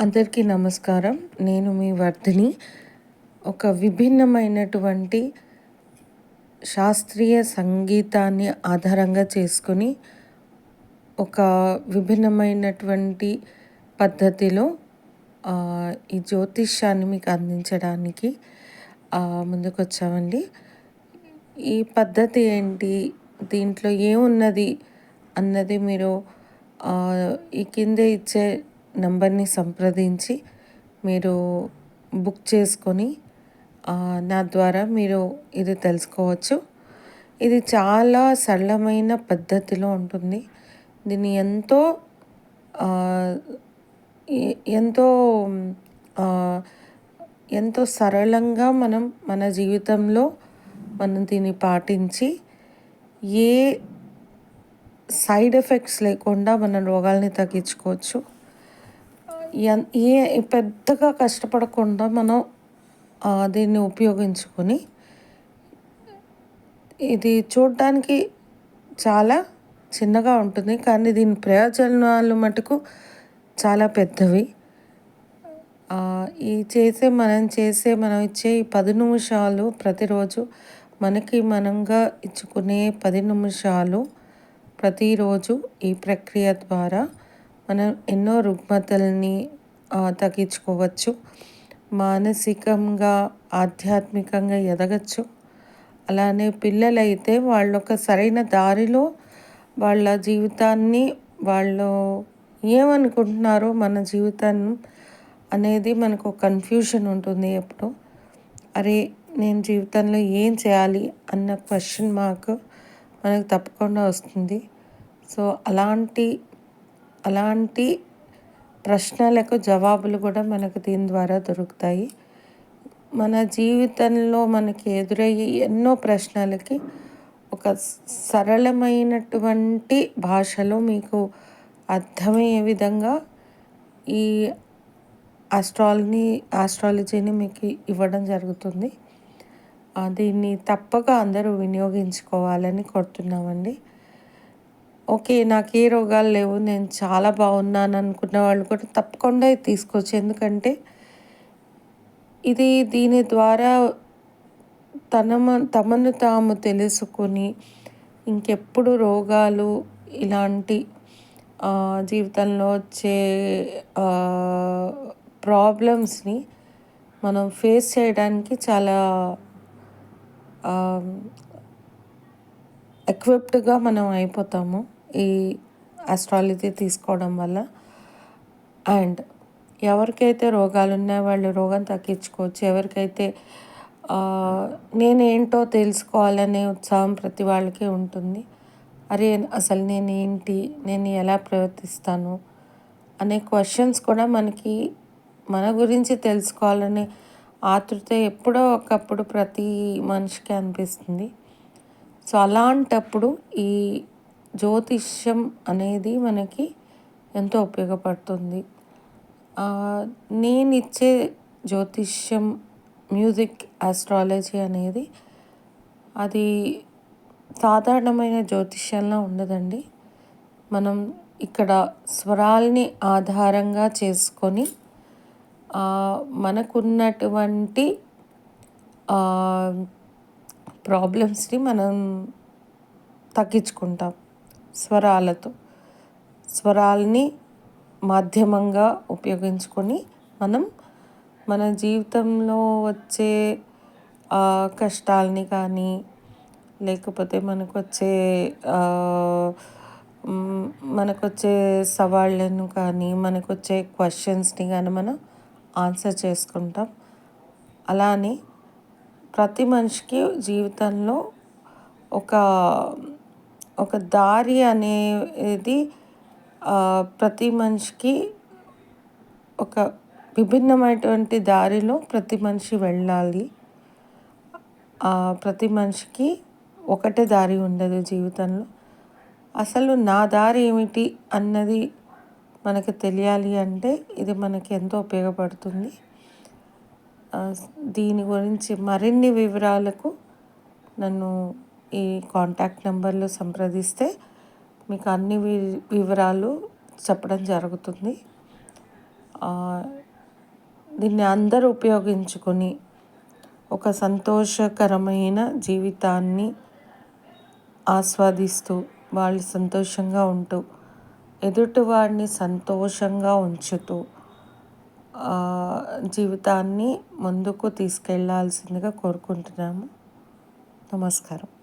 అందరికీ నమస్కారం. నేను మీ వర్ధిని. ఒక విభిన్నమైనటువంటి శాస్త్రీయ సంగీతాన్ని ఆధారంగా చేసుకొని ఒక విభిన్నమైనటువంటి పద్ధతిలో ఈ జ్యోతిష్యాన్ని మీకు అందించడానికి ముందుకొచ్చామండి. ఈ పద్ధతి ఏంటి, దీంట్లో ఏమున్నది అన్నది మీరు ఈ కింద ఇచ్చే నంబర్ని సంప్రదించి మీరు బుక్ చేసుకొని నా ద్వారా మీరు ఇది తెలుసుకోవచ్చు. ఇది చాలా సరళమైన పద్ధతిలో ఉంటుంది. దీన్ని ఎంతో ఎంతో ఎంతో సరళంగా మన జీవితంలో మనం దీన్ని పాటించి ఏ సైడ్ ఎఫెక్ట్స్ లేకుండా మన రోగాల్ని తగ్గించుకోవచ్చు. పెద్దగా కష్టపడకుండా మనం దీన్ని ఉపయోగించుకొని, ఇది చూడడానికి చాలా చిన్నగా ఉంటుంది, కానీ దీని ప్రయోజనాలు మటుకు చాలా పెద్దవి. మనం ఇచ్చే ఈ 10 నిమిషాలు ప్రతిరోజు మనంగా ఇచ్చుకునే 10 నిమిషాలు ప్రతిరోజు ఈ ప్రక్రియ ద్వారా మనం ఎన్నో రుగ్మతల్ని తగ్గించుకోవచ్చు. మానసికంగా, ఆధ్యాత్మికంగా ఎదగచ్చు. అలానే పిల్లలైతే వాళ్ళొక సరైన దారిలో వాళ్ళ జీవితాన్ని వాళ్ళు ఏమనుకుంటున్నారో మన జీవితాన్ని అనేది మనకు కన్ఫ్యూషన్ ఉంటుంది ఎప్పుడు. అరే, నేను జీవితంలో ఏం చేయాలి అన్న క్వశ్చన్ మార్క్ మనకు తప్పకుండా వస్తుంది. సో అలాంటి ప్రశ్నలకు జవాబులు కూడా మనకు దీని ద్వారా దొరుకుతాయి. మన జీవితంలో మనకి ఎదురయ్యే ఎన్నో ప్రశ్నలకి ఒక సరళమైనటువంటి భాషలో అర్థమయ్యే విధంగా ఈ ఆస్ట్రాలజీని మీకు ఇవ్వడం జరుగుతుంది. దీన్ని తప్పక అందరూ వినియోగించుకోవాలని కోరుతున్నామండి. ఓకే, నాకు ఏ రోగాలు లేవు, నేను చాలా బాగున్నాను అనుకున్న వాళ్ళు కూడా తప్పకుండా తీసుకోవచ్చు. ఎందుకంటే దీని ద్వారా తమను తాము తెలుసుకొని ఇంకెప్పుడు రోగాలు ఇలాంటి జీవితంలో వచ్చే ప్రాబ్లమ్స్ని మనం ఫేస్ చేయడానికి చాలా ఎక్విప్డ్గా మనం అయిపోతాము ఈ ఆస్ట్రాలజీ తీసుకోవడం వల్ల. అండ్ ఎవరికైతే రోగాలు ఉన్నాయో వాళ్ళు రోగం తగ్గించుకోవచ్చు. ఎవరికైతే నేనేంటో తెలుసుకోవాలనే ఉత్సాహం ప్రతి వాళ్ళకి ఉంటుంది. అరే, అసలు నేనేంటి, నేను ఎలా ప్రవర్తిస్తాను అనే క్వశ్చన్స్ కూడా మన గురించి తెలుసుకోవాలనే ఆతృత ఎప్పుడో ఒకప్పుడు ప్రతి మనిషికి అనిపిస్తుంది. సో అలాంటప్పుడు ఈ జ్యోతిష్యం అనేది మనకి ఎంతో ఉపయోగపడుతుంది. నేను ఇచ్చే జ్యోతిష్యం మ్యూజిక్ ఆస్ట్రాలజీ అనేది అది సాధారణమైన జ్యోతిష్యంలా ఉండదండి. మనం ఇక్కడ స్వరాల్ని ఆధారంగా చేసుకొని మనకున్నటువంటి ప్రాబ్లమ్స్ని మనం తగ్గించుకుంటాం స్వరాల్ని మాధ్యమంగా ఉపయోగించుకొని మన జీవితంలో వచ్చే కష్టాలని కానీ, లేకపోతే మనకొచ్చే సవాళ్ళను కానీ, మనకొచ్చే క్వశ్చన్స్ని కానీ మనం ఆన్సర్ చేసుకుంటాం. అలానే ప్రతి మనిషికి జీవితంలో ఒక దారి అనేది ప్రతి మనిషికి ఒక విభిన్నమైనటువంటి దారిలో ప్రతి మనిషి వెళ్ళాలి. ప్రతి మనిషికి ఒకటే దారి ఉండదు జీవితంలో. అసలు నా దారి ఏమిటి అన్నది మనకు తెలియాలి అంటే ఇది మనకి ఎంతో ఉపయోగపడుతుంది. దీని గురించి మరిన్ని వివరాలకు నన్ను ఈ కాంటాక్ట్ నెంబర్లో సంప్రదిస్తే మీకు అన్ని వివరాలు చెప్పడం జరుగుతుంది. దీన్ని అందరూ ఉపయోగించుకొని ఒక సంతోషకరమైన జీవితాన్ని ఆస్వాదిస్తూ వాళ్ళు సంతోషంగా ఉంటూ ఎదుటివాడిని సంతోషంగా ఉంచుతూ జీవితాన్ని ముందుకు తీసుకెళ్లాల్సిందిగా కోరుకుంటున్నాము. నమస్కారం.